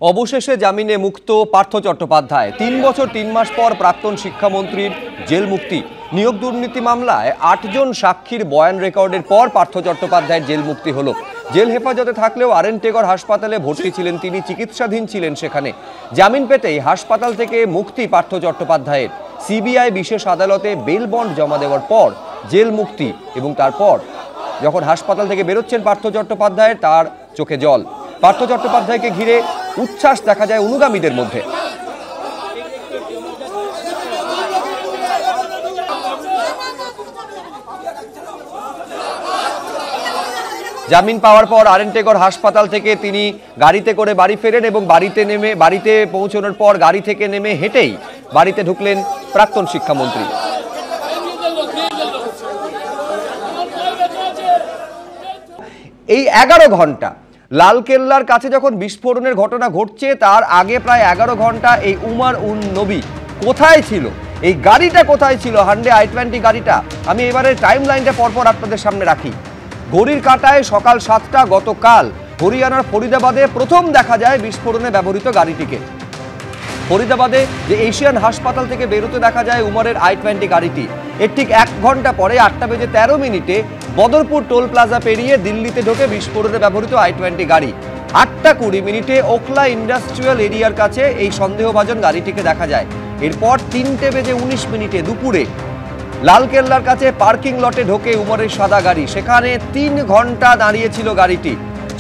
অবশেষে জামিনে মুক্ত পার্থ চট্টোপাধ্যায়। ৩ বছর ৩ মাস পর প্রাক্তন শিক্ষামন্ত্রীর জেল মুক্তি। নিয়োগ দুর্নীতি মামলায় ৮ জন সাক্ষীর বয়ান রেকর্ডের পর পার্থ চট্টোপাধ্যায়ের জেল মুক্তি হলো। জেল হেফাজতে থাকলেও RN টেগর হাসপাতালে ভর্তি ছিলেন তিনি, চিকিৎসাধীন ছিলেন সেখানে। জামিন পেতেই হাসপাতাল থেকে মুক্তি পার্থ চট্টোপাধ্যায়ের। CBI বিশেষ আদালতে বেল বন্ড জমা দেওয়ার পর জেল মুক্তি, এবং তারপর যখন হাসপাতাল থেকে বেরোচ্ছেন পার্থ চট্টোপাধ্যায়ের, তার চোখে জল। পার্থ চট্টোপাধ্যায়কে ঘিরে উচ্ছ্বাস দেখা যায় অনুগামীদের মধ্যে। জামিন পাওয়ার পর RN টেগর হাসপাতাল থেকে তিনি গাড়িতে করে বাড়ি ফেরেন এবং বাড়িতে পৌঁছানোর পর গাড়ি থেকে নেমে হেঁটেই বাড়িতে ঢুকলেন প্রাক্তন শিক্ষামন্ত্রী। এই 11 ঘন্টা লালকেল্লার কাছে যখন বিস্ফোরণের ঘটনা ঘটছে, তার আগে প্রায় 11 ঘন্টা এই উমর উন নবী কোথায় ছিল, এই গাড়িটা কোথায় ছিল, হান্ডে i20 গাড়িটা। আমি এবারে টাইম লাইনটা পরপর আপনাদের সামনে রাখি। ঘড়ির কাঁটায় সকাল 7টা গতকাল হরিয়ানার ফরিদাবাদে প্রথম দেখা যায় বিস্ফোরণে ব্যবহৃত গাড়িটিকে। ফরিদাবাদে যে এশিয়ান হাসপাতাল থেকে বেরোতে দেখা যায় উমরের i20 গাড়িটি। এর ঠিক 1 ঘন্টা পরে 8টা বেজে 13 মিনিটে বদরপুর টোল প্লাজা পেরিয়ে দিল্লিতে ঢোকে বিস্ফোরণে ব্যবহৃত i20 গাড়ি। 8টা 20 মিনিটে ওখলা ইন্ডাস্ট্রিয়াল এরিয়ার কাছে এই সন্দেহভাজন গাড়িটিকে দেখা যায়। এরপর 3টে বেজে 19 মিনিটে দুপুরে লালকেল্লার কাছে পার্কিং লটে ঢোকে উমরের সাদা গাড়ি। সেখানে 3 ঘন্টা দাঁড়িয়েছিল গাড়িটি।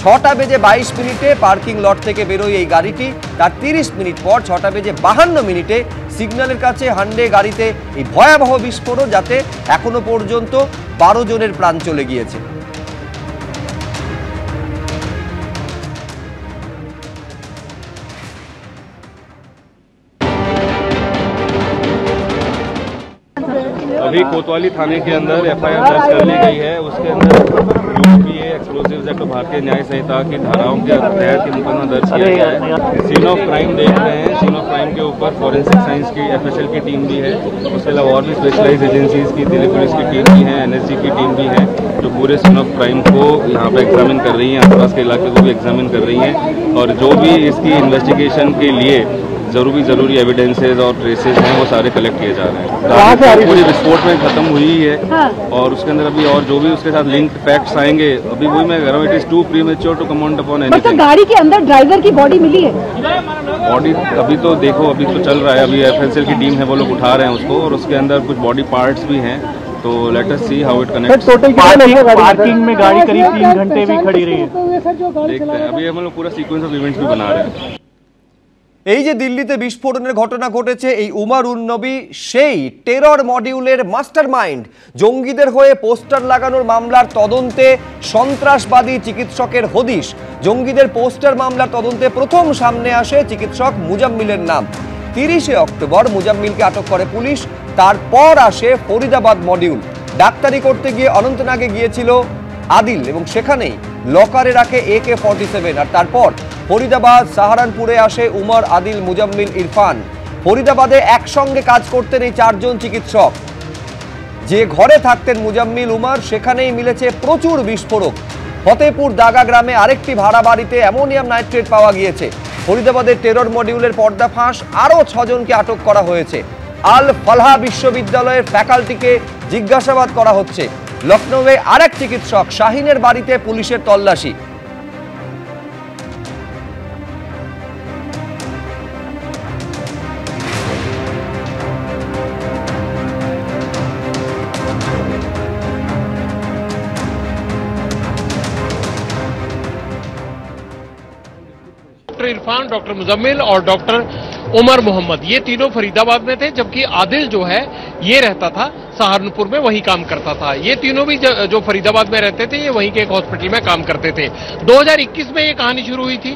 6টা বেজে 22 মিনিটে পার্কিং লট থেকে বেরোয় এই গাড়িটি। তার 30 মিনিট পর 6টা বেজে 52 মিনিটে সিগন্যালের কাছে হান্ডে গাড়িতে এই ভয়াবহ বিস্ফোরণ, যাতে এখনো পর্যন্ত 12 জনের প্রাণ চলে গিয়েছে। अभी कोतवाली थाने के अंदर FIR दर्ज कर ली गई है। उसके अंदर UPA एक्सप्लोजिव्स एक्ट भारतीय न्याय संहिता की धाराओं के तहत मुकदमा दर्ज किया गया है। सीन ऑफ क्राइम देख रहे हैं। सीन ऑफ क्राइम के ऊपर फॉरेंसिक साइंस की FSL की टीम भी है। उसके अलावा और भी स्पेशलाइज एजेंसीज की, दिल्ली पुलिस की टीम भी है, NSG की टीम भी है, जो पूरे सीन ऑफ क्राइम को यहाँ पे एग्जामिन कर रही हैं, आसपास के इलाके को भी एग्जामिन कर रही हैं, और जो भी इसकी इन्वेस्टिगेशन के लिए जरूरी एविडेंसेस और ट्रेसेस हैं वो सारे कलेक्ट किए जा रहे हैं। पूरी विस्फोट में खत्म हुई है। हाँ। और उसके अंदर अभी और जो भी उसके साथ लिंक्ड फैक्ट्स आएंगे, अभी वही मैं कह रहा हूँ, it is too premature to comment upon anything. गाड़ी के अंदर ड्राइवर की बॉडी मिली है? बॉडी अभी तो देखो, अभी तो चल रहा है, अभी FSL की टीम है, वो लोग उठा रहे हैं उसको, और उसके अंदर कुछ बॉडी पार्ट्स भी हैं, तो let us see how it connects. Parking में गाड़ी करीब 3 घंटे भी खड़ी रही है। देखते हैं, अभी हम लोग पूरा सीक्वेंस ऑफ इवेंट्स भी बना रहे हैं। এই যে দিল্লিতে বিস্ফোরণের ঘটনা ঘটেছে, এই উমর উন নবী সেই টেরর মডিউলের মাস্টারমাইন্ড। জঙ্গিদের হয়ে পোস্টার লাগানোর মামলার তদন্তে সন্ত্রাসবাদী চিকিৎসকের হদিশ। জঙ্গিদের পোস্টার মামলার তদন্তে প্রথম সামনে আসে চিকিৎসক মুজাম্মিলের নাম। 30শে অক্টোবর মুজাম্মিলকে আটক করে পুলিশ। তারপর আসে ফরিদাবাদ মডিউল। ডাক্তারি করতে গিয়ে অনন্তনাগে গিয়েছিল আদিল, এবং সেখানেই লকারে রাখে AK-47। আর তারপর ফরিদাবাদ সাহারানপুরে আসে উমর, আদিল, মুজাম্মিল, ইরফান। ফরিদাবাদে একসঙ্গে কাজ করতেন এই 4 জন চিকিৎসক। যে ঘরে থাকতেন মুজাম্মিল, উমর, সেখানেই মিলেছে প্রচুর বিস্ফোরক। ফতেপুর দাগা গ্রামে আরেকটি ভাড়া বাড়িতে অ্যামোনিয়াম নাইট্রেট পাওয়া গিয়েছে। ফরিদাবাদের টেরর মডিউলের পর্দাফাঁস, আরও 6 জনকে আটক করা হয়েছে। আল ফালাহ বিশ্ববিদ্যালয়ের ফ্যাকাল্টিকে জিজ্ঞাসাবাদ করা হচ্ছে। লখনৌয়ে আরেক চিকিৎসক শাহিনের বাড়িতে পুলিশের তল্লাশি। डॉक्टर इरफान, डॉक्टर मुजम्मिल और डॉक्टर उमर मोहम्मद, ये तीनों फरीदाबाद में थे, जबकि आदिल जो है ये रहता था सहारनपुर में, वही काम करता था। ये तीनों भी जो फरीदाबाद में रहते थे, ये वहीं के एक हॉस्पिटल में काम करते थे। 2021 में ये कहानी शुरू हुई थी।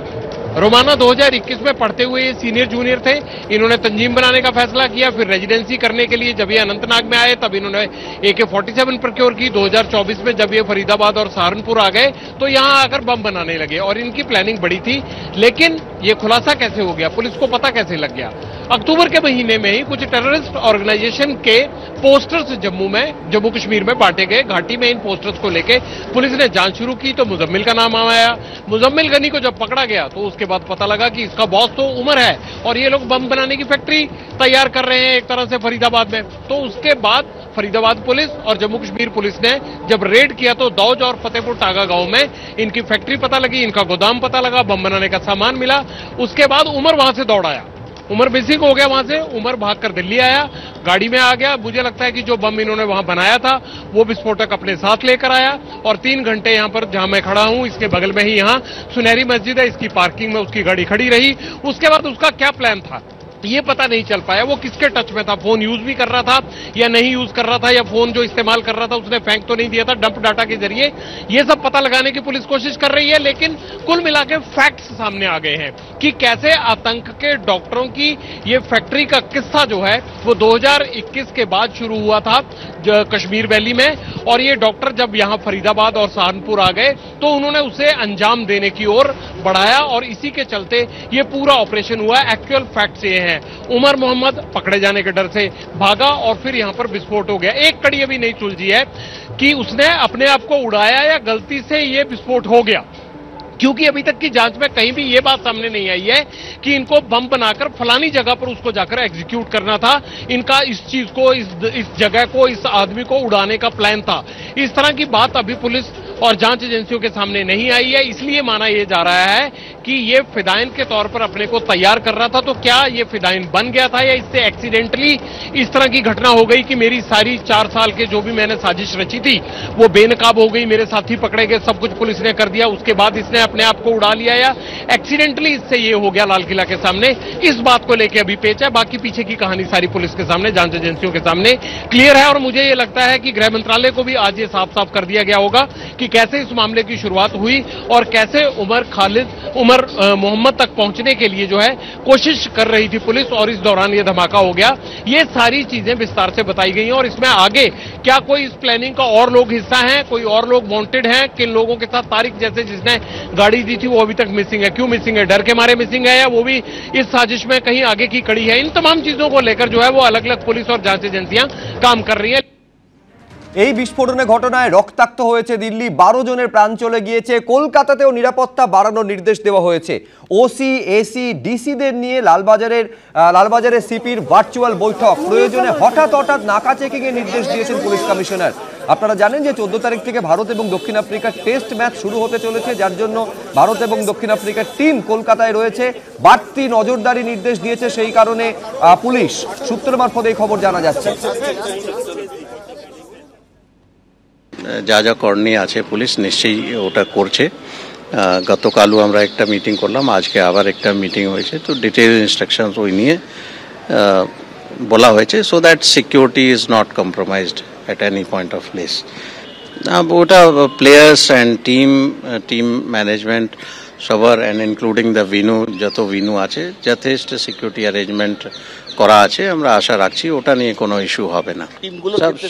रोमाना 2021 में पढ़ते हुए ये सीनियर जूनियर थे। इन्होंने तंजीम बनाने का फैसला किया। फिर रेजिडेंसी करने के लिए जब ये अनंतनाग में आए, तब इन्होंने AK-47 प्रोक्योर की। 2024 में जब ये फरीदाबाद और सहारनपुर आ गए, तो यहां आकर बम बनाने लगे, और इनकी प्लानिंग बड़ी थी। लेकिन ये खुलासा कैसे हो गया, पुलिस को पता कैसे लग गया? अक्टूबर के महीने में ही कुछ टेररिस्ट ऑर्गेनाइजेशन के पोस्टर्स जम्मू कश्मीर में बांटे गए। घाटी में इन पोस्टर्स को लेके पुलिस ने जांच शुरू की तो मुजम्मिल का नाम आया। मुजम्मिल गनी को जब पकड़ा गया तो उसके बाद पता लगा कि इसका बॉस तो उमर है और ये लोग बम बनाने की फैक्ट्री तैयार कर रहे हैं एक तरह से फरीदाबाद में। तो उसके बाद फरीदाबाद पुलिस और जम्मू कश्मीर पुलिस ने जब रेड किया तो दौज और फतेहपुर टागा गांव में इनकी फैक्ट्री पता लगी, इनका गोदाम पता लगा, बम बनाने का सामान मिला। उसके बाद उमर वहां से दौड़ आया, उमर मिसिंग हो गया। वहां से उमर भागकर दिल्ली आया, गाड़ी में आ गया। मुझे लगता है कि जो बम इन्होंने वहां बनाया था वो विस्फोटक अपने साथ लेकर आया और 3 घंटे यहां पर, जहां मैं खड़ा हूं इसके बगल में ही यहां सुनहरी मस्जिद है, इसकी पार्किंग में उसकी गाड़ी खड़ी रही। उसके बाद उसका क्या प्लान था ये पता नहीं चल पाया। वो किसके टच में था, फोन यूज भी कर रहा था या नहीं यूज कर रहा था, या फोन जो इस्तेमाल कर रहा था उसने फेंक तो नहीं दिया था डंप डाटा के जरिए। ये सब पता लगाने की पुलिस कोशिश कर रही है, लेकिन कुल मिला के फैक्ट्स सामने आ गए हैं कि कैसे आतंक के डॉक्टरों की ये फैक्ट्री का किस्सा जो है वो 2021 के बाद शुरू हुआ था कश्मीर वैली में। और ये डॉक्टर जब यहां फरीदाबाद और सहारनपुर आ गए तो उन्होंने उसे अंजाम देने की ओर बढ़ाया और इसी के चलते ये पूरा ऑपरेशन हुआ। एक्चुअल फैक्ट्स ये हैं, उमर मोहम्मद पकड़े जाने के डर से भागा और फिर यहां पर विस्फोट हो गया। एक कड़ी अभी नहीं सुलझी है कि उसने अपने आप को उड़ाया या गलती से ये विस्फोट हो गया, क्योंकि अभी तक की जांच में कहीं भी ये बात सामने नहीं आई है कि इनको बम बनाकर फलानी जगह पर उसको जाकर एग्जीक्यूट करना था। इनका इस चीज को, इस जगह को, इस आदमी को उड़ाने का प्लान था। इस तरह की बात अभी पुलिस और जांच एजेंसियों के सामने नहीं आई है, इसलिए माना यह जा रहा है कि ये फिदाइन के तौर पर अपने को तैयार कर रहा था। तो क्या ये फिदाइन बन गया था या इससे एक्सीडेंटली इस तरह की घटना हो गई कि मेरी सारी 4 साल के जो भी मैंने साजिश रची थी वो बेनकाब हो गई, मेरे साथी पकड़े गए, सब कुछ पुलिस ने कर दिया, उसके बाद इसने अपने आप को उड़ा लिया, या एक्सीडेंटली इससे ये हो गया लाल किला के सामने। इस बात को लेकर अभी पेच है। बाकी पीछे की कहानी सारी पुलिस के सामने, जांच एजेंसियों के सामने क्लियर है। और मुझे ये लगता है कि गृह मंत्रालय को भी आज ये साफ साफ कर दिया गया होगा कि कैसे इस मामले की शुरुआत हुई और कैसे उमर मोहम्मद तक पहुंचने के लिए जो है कोशिश कर रही थी पुलिस और इस दौरान ये धमाका हो गया। ये सारी चीजें विस्तार से बताई गई हैं और इसमें आगे क्या कोई इस प्लानिंग का और लोग हिस्सा हैं, कोई और लोग वांटेड हैं, किन लोगों के साथ, तारिक जैसे जिसने गाड़ी दी थी वो अभी तक मिसिंग है। क्यों मिसिंग है, डर के मारे मिसिंग है या वो भी इस साजिश में कहीं आगे की कड़ी है? इन तमाम चीजों को लेकर जो है वो अलग अलग पुलिस और जांच एजेंसियां काम कर रही है। এই বিস্ফোরণের ঘটনায় রক্তাক্ত হয়েছে দিল্লি, 12 জনের প্রাণ চলে গিয়েছে। কলকাতাতেও নিরাপত্তা বাড়ানোর নির্দেশ দেওয়া হয়েছে। ওসি, এসি, ডিসিদের নিয়ে লালবাজারে সিপির ভার্চুয়াল বৈঠক। প্রয়োজনে হঠাৎ নাকা চেকিং এর নির্দেশ দিয়েছেন পুলিশ কমিশনার। আপনারা জানেন যে 14 তারিখ থেকে ভারত এবং দক্ষিণ আফ্রিকার টেস্ট ম্যাচ শুরু হতে চলেছে, যার জন্য ভারত এবং দক্ষিণ আফ্রিকার টিম কলকাতায় রয়েছে। বাড়তি নজরদারি নির্দেশ দিয়েছে, সেই কারণে পুলিশ সূত্র মারফত এই খবর জানা যাচ্ছে। যা যা করণীয় আছে পুলিশ নিশ্চয়ই ওটা করছে। গতকালও আমরা একটা মিটিং করলাম, আজকে আবার একটা মিটিং হয়েছে, তো ডিটেইল ইনস্ট্রাকশনস ওই নিয়ে বলা হয়েছে, so that security is not compromised at any point of place. ওটা প্লেয়ার্স অ্যান্ড টিম ম্যানেজমেন্ট সবার অ্যান্ড ইনক্লুডিং দ্য যত ভেন্যু আছে যথেষ্ট সিকিউরিটি অ্যারেঞ্জমেন্ট করা আছে। আমরা আশা রাখছি ওটা নিয়ে কোনো ইস্যু হবে না।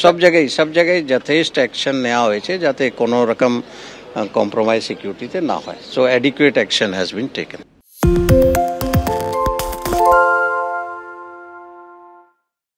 সব জায়গায় যথেষ্ট অ্যাকশন নেওয়া হয়েছে যাতে কোনো রকম কম্প্রোমাইজ সিকিউরিটিতে না হয়। So adequate action has been taken.